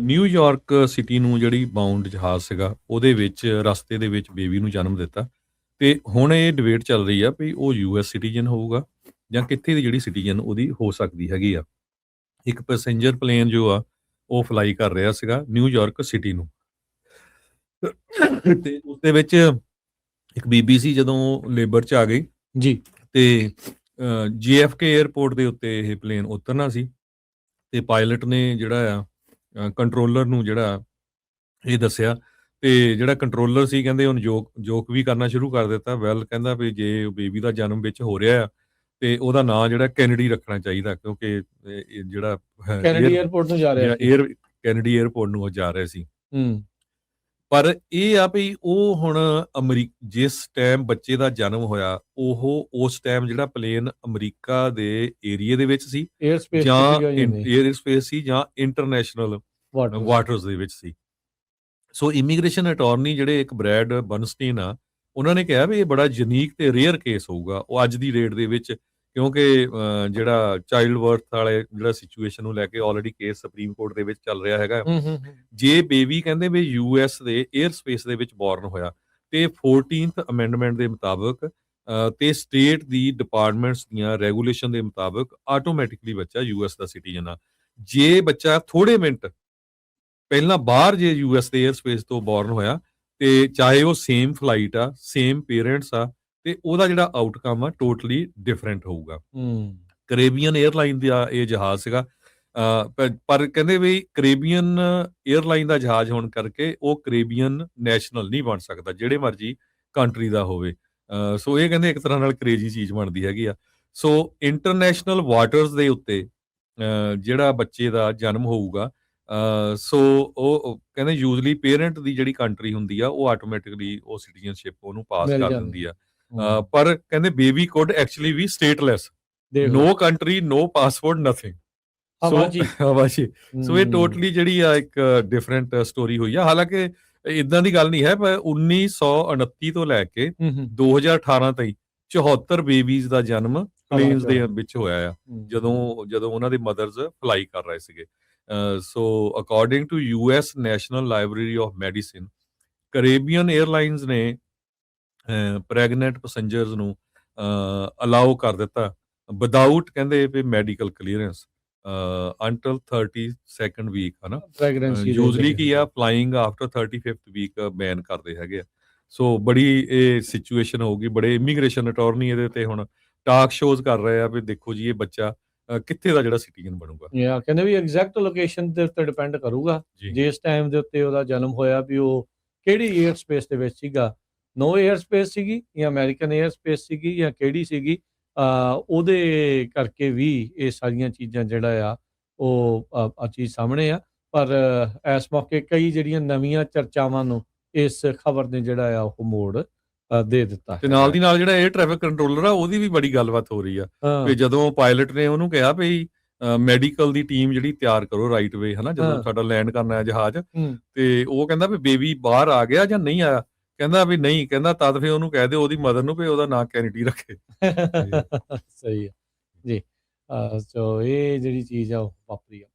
New York city ਨੂੰ ਜਿਹੜੀ bound ਜਹਾਜ਼ ਸੀਗਾ, ਉਹਦੇ ਵਿੱਚ ਰਸਤੇ ਦੇ ਵਿੱਚ ਬੇਬੀ ਨੂੰ ਜਨਮ ਦਿੱਤਾ ਤੇ ਹੁਣ ਇਹ ਡਿਬੇਟ ਚੱਲ ਰਹੀ ਆ ਵੀ ਉਹ ਯੂਐਸ ਸਿਟੀਜ਼ਨ ਹੋਊਗਾ ਜਾਂ ਕਿੱਥੇ ਦੀ ਜਿਹੜੀ ਸਿਟੀਜ਼ਨ ਉਹਦੀ ਹੋ ਸਕਦੀ ਹੈਗੀ ਆ। ਇੱਕ ਪੈਸੇਂਜਰ ਪਲੇਨ ਜੋ ਆ, ਉਹ ਫਲਾਈ ਕਰ ਰਿਹਾ ਸੀਗਾ ਨਿਊਯਾਰਕ ਸਿਟੀ ਨੂੰ ਤੇ ਉਸਦੇ ਵਿੱਚ ਇੱਕ ਬੀਬੀ ਸੀ ਜਦੋਂ ਲੇਬਰ 'ਚ ਆ ਗਈ ਜੀ। ਤੇ JFK ਏਅਰਪੋਰਟ ਦੇ ਉੱਤੇ ਇਹ ਪਲੇਨ ਉਤਰਨਾ ਸੀ ਤੇ ਪਾਇਲਟ ਨੇ ਜਿਹੜਾ ਆ ਕੰਟਰੋਲਰ ਨੂੰ ਜਿਹੜਾ ਇਹ ਦੱਸਿਆ ਤੇ ਜਿਹੜਾ ਕੰਟਰੋਲਰ ਸੀ ਕਹਿੰਦੇ ਉਹਨੇ ਜੋਕ ਵੀ ਕਰਨਾ ਸ਼ੁਰੂ ਕਰ ਦਿੱਤਾ। ਕਹਿੰਦਾ ਵੀ ਜੇ ਬੇਬੀ ਦਾ ਜਨਮ ਵਿੱਚ ਹੋ ਰਿਹਾ ਆ ਤੇ ਉਹਦਾ ਨਾਂ ਜਿਹੜਾ ਕੈਨੇਡੀ ਰੱਖਣਾ ਚਾਹੀਦਾ ਕਿਉਂਕਿ ਇਹ ਜਿਹੜਾ ਕੈਨੇਡੀ ਏਅਰਪੋਰਟ ਨੂੰ ਜਾ ਰਿਹਾ ਸੀ। ਕੈਨੇਡੀ ਏਅਰਪੋਰਟ ਨੂੰ ਉਹ ਜਾ ਰਿਹਾ ਸੀ। ਹੂੰ। ਪਰ ਇਹ ਆ ਵੀ ਉਹ ਹੁਣ ਜਿਸ ਟਾਈਮ ਬੱਚੇ ਦਾ ਜਨਮ ਹੋਇਆ ਉਸ ਟਾਈਮ ਜਿਹੜਾ ਪਲੇਨ ਅਮਰੀਕਾ ਦੇ ਏਰੀਏ ਦੇ ਵਿੱਚ ਸੀ 에ਅਰ ਸਪੇਸ ਜਾਂ ਸੀਗਾ ਜਾਂ ਨਹੀਂ? 에ਅਰ ਸਪੇਸ ਸੀ ਜਾਂ ਇੰਟਰਨੈਸ਼ਨਲ ਵਾਟਰਸ ਦੇ ਵਿੱਚ ਸੀ। ਸੋ ਇਮੀਗ੍ਰੇਸ਼ਨ ਅਟਾਰਨੀ ਜਿਹੜੇ ਇੱਕ ਬ੍ਰੈਡ ਬਰਨਸਟੀਨ ਆ, ਉਹਨਾਂ ਨੇ ਕਿਹਾ ਵੀ ਇਹ ਬੜਾ ਯੂਨੀਕ ਤੇ ਰੇਅਰ ਕੇਸ ਹੋਊਗਾ ਉਹ ਅੱਜ ਦੀ ਡੇਟ ਦੇ ਵਿੱਚ, ਕਿਉਂਕਿ ਜਿਹੜਾ ਚਾਈਲਡ ਬਰਥ ਵਾਲੇ ਜਿਹੜਾ ਸਿਚੁਏਸ਼ਨ ਨੂੰ ਲੈ ਕੇ ਆਲਰੇਡੀ ਕੇਸ ਸੁਪਰੀਮ ਕੋਰਟ ਦੇ ਵਿੱਚ ਚੱਲ ਰਿਹਾ ਹੈਗਾ। ਜੇ ਬੇਬੀ ਕਹਿੰਦੇ ਵੀ ਯੂਐਸ ਦੇ 에ਅਰ ਸਪੇਸ ਦੇ ਵਿੱਚ ਬੋਰਨ ਹੋਇਆ ਤੇ 14th ਅਮੈਂਡਮੈਂਟ ਦੇ ਮੁਤਾਬਕ ਤੇ ਸਟੇਟ ਦੀ ਡਿਪਾਰਟਮੈਂਟਸ ਦੀਆਂ ਰੈਗੂਲੇਸ਼ਨ ਦੇ ਮੁਤਾਬਕ ਆਟੋਮੈਟਿਕਲੀ ਬੱਚਾ ਯੂਐਸ ਦਾ ਸਿਟੀਜ਼ਨ ਆ। ਜੇ ਬੱਚਾ ਥੋੜੇ ਮਿੰਟ ਪਹਿਲਾਂ ਬਾਹਰ ਜੇ ਯੂਐਸ ਦੇ 에ਅਰ ਸਪੇਸ ਤੋਂ ਬੋਰਨ ਹੋਇਆ ਤੇ ਚਾਹੇ ਉਹ ਸੇਮ ਫਲਾਈਟ ਆ, ਸੇਮ ਪੇਰੈਂਟਸ ਆ, ਤੇ ਉਹਦਾ ਜਿਹੜਾ ਆਊਟਕਮ ਆ ਟੋਟਲੀ ਡਿਫਰੈਂਟ ਹੋਊਗਾ। ਕੈਰੇਬੀਅਨ 에ਅਰਲਾਈਨ ਦਾ ਇਹ ਜਹਾਜ਼ ਸੀਗਾ, ਪਰ ਕਹਿੰਦੇ ਵੀ ਕੈਰੇਬੀਅਨ 에ਅਰਲਾਈਨ ਦਾ ਜਹਾਜ਼ ਹੋਣ ਕਰਕੇ ਉਹ ਕੈਰੇਬੀਅਨ ਨੈਸ਼ਨਲ ਨਹੀਂ ਬਣ ਸਕਦਾ, ਜਿਹੜੇ ਮਰਜੀ ਕੰਟਰੀ ਦਾ ਹੋਵੇ। ਸੋ ਇਹ ਕਹਿੰਦੇ ਇੱਕ ਤਰ੍ਹਾਂ ਨਾਲ ਕ੍ਰੇਜੀ ਚੀਜ਼ ਬਣਦੀ ਹੈਗੀ ਆ। ਸੋ ਇੰਟਰਨੈਸ਼ਨਲ ਵਾਟਰਸ ਦੇ ਉੱਤੇ ਜਿਹੜਾ ਬੱਚੇ ਦਾ ਜਨਮ ਹੋਊਗਾ, ਸੋ ਉਹ ਕਹਿੰਦੇ ਯੂਜ਼ਲੀ ਪੇਰੈਂਟ ਦੀ ਜਿਹੜੀ ਕੰਟਰੀ ਹੁੰਦੀ ਆ ਉਹ ਆਟੋਮੈਟਿਕਲੀ ਉਹ ਸਿਟੀਜ਼ਨਸ਼ਿਪ ਉਹਨੂੰ ਪਾਸ ਕਰ ਦਿੰਦੀ ਆ। ਪਰ ਕਹਿੰਦੇ ਬੇਬੀ ਕੁਡ ਐਕਚੁਅਲੀ ਵੀ stateless, no country, no passport, nothing. So ਇਹ ਟੋਟਲੀ ਜਿਹੜੀ ਆ ਇੱਕ ਡਿਫਰੈਂਟ ਸਟੋਰੀ ਹੋਈ ਆ। ਹਾਲਾਂਕਿ ਇਦਾਂ ਦੀ ਗੱਲ ਨਹੀਂ ਹੈ, ਪਰ 1929 ਤੋਂ ਲੈ ਕੇ 2018 ਤਾਈਂ 74 ਬੇਬੀਜ਼ ਦਾ ਜਨਮ ਪਲੇਨਸ ਦੇ ਵਿੱਚ ਹੋਇਆ ਆ, ਜਦੋਂ ਉਹਨਾਂ ਦੇ ਮਦਰਸ ਫਲਾਈ ਕਰ ਰਹੇ ਸੀਗੇ। So according to US national library of medicine, Caribbean airlines ਨੇ ਪ੍ਰੈਗਨੈਂਟ ਪੈਸੇਂਜਰਸ ਨੂੰ ਅਲਾਉ ਕਰ ਦਿੱਤਾ ਵਿਦਆਊਟ ਕਹਿੰਦੇ ਵੀ medical clearance until 32nd week, ਹਨਾ। ਯੂਜ਼ਲੀ ਕੀ ਆ flying after 35th week ban ਕਰਦੇ ਹੈਗੇ ਆ। ਸੋ ਬੜੀ ਇਹ ਸਿਚੁਏਸ਼ਨ ਹੋਊਗੀ, ਬੜੇ ਇਮੀਗ੍ਰੇਸ਼ਨ ਅਟਾਰਨੀ ਇਹਦੇ ਤੇ ਹੁਣ ਟਾਕ ਸ਼ੋਜ਼ ਕਰ ਰਹੇ ਆ ਵੀ ਦੇਖੋ ਜੀ ਇਹ ਬੱਚਾ ਕਿੱਥੇ ਦਾ ਜਿਹੜਾ ਸਿਟੀਜ਼ਨ ਬਣੂਗਾ। ਕਹਿੰਦੇ ਵੀ ਐਗਜ਼ੈਕਟ ਲੋਕੇਸ਼ਨ ਦੇ ਉੱਤੇ ਡਿਪੈਂਡ ਕਰੂਗਾ ਜਿਸ ਟਾਈਮ ਦੇ ਉੱਤੇ ਉਹਦਾ ਜਨਮ ਹੋਇਆ ਵੀ ਉਹ ਕਿਹੜੀ 에ਅਰ ਸਪੇਸ ਦੇ ਵਿੱਚ ਸੀਗਾ, ਨੋ 에ਅਰ ਸਪੇਸ ਸੀਗੀ ਜਾਂ ਅਮਰੀਕਨ 에ਅਰ ਸਪੇਸ ਸੀਗੀ ਜਾਂ ਕਿਹੜੀ ਸੀਗੀ। ਉਹਦੇ ਕਰਕੇ ਵੀ ਇਹ ਸਾਰੀਆਂ ਚੀਜ਼ਾਂ ਜਿਹੜਾ ਆ ਉਹ ਚੀਜ਼ ਸਾਹਮਣੇ ਆ। ਪਰ ਇਸ ਮੌਕੇ ਕਈ ਜਿਹੜੀਆਂ ਨਵੀਆਂ ਚਰਚਾਵਾਂ ਨੂੰ ਇਸ ਖਬਰ ਨੇ ਜਿਹੜਾ ਆ ਉਹ ਮੋੜ ਦੇ ਦਿੱਤਾ ਤੇ ਨਾਲ ਦੀ ਨਾਲ ਜਿਹੜਾ 에ਅਰ ਟ੍ਰੈਫਿਕ ਕੰਟਰੋਲਰ ਆ ਉਹਦੀ ਵੀ ਬੜੀ ਗੱਲਬਾਤ ਹੋ ਰਹੀ ਆ ਕਿ ਜਦੋਂ ਪਾਇਲਟ ਨੇ ਉਹਨੂੰ ਕਿਹਾ ਵੀ ਮੈਡੀਕਲ ਦੀ ਟੀਮ ਜਿਹੜੀ ਤਿਆਰ ਕਰੋ ਰਾਈਟ ਵੇ, ਹਨਾ, ਜਦੋਂ ਸਾਡਾ ਲੈਂਡ ਕਰਨਾ ਹੈ ਜਹਾਜ਼, ਤੇ ਉਹ ਕਹਿੰਦਾ ਵੀ ਬੇਬੀ ਬਾਹਰ ਆ ਗਿਆ ਜਾਂ ਨਹੀਂ ਆਇਆ, ਕਹਿੰਦਾ ਵੀ ਨਹੀਂ, ਕਹਿੰਦਾ ਤਦ ਫਿਰ ਉਹਨੂੰ ਕਹਿ ਦਿਓ ਉਹਦੀ ਮਦਰ ਨੂੰ ਵੀ ਉਹਦਾ ਨਾਂ ਕੈਨੇਡੀ ਰੱਖੇ। ਸਹੀ ਹੈ ਜੀ। ਸੋ ਇਹ ਜਿਹੜੀ ਚੀਜ਼ ਆ ਉਹ ਵਾਪਰੀ ਆ।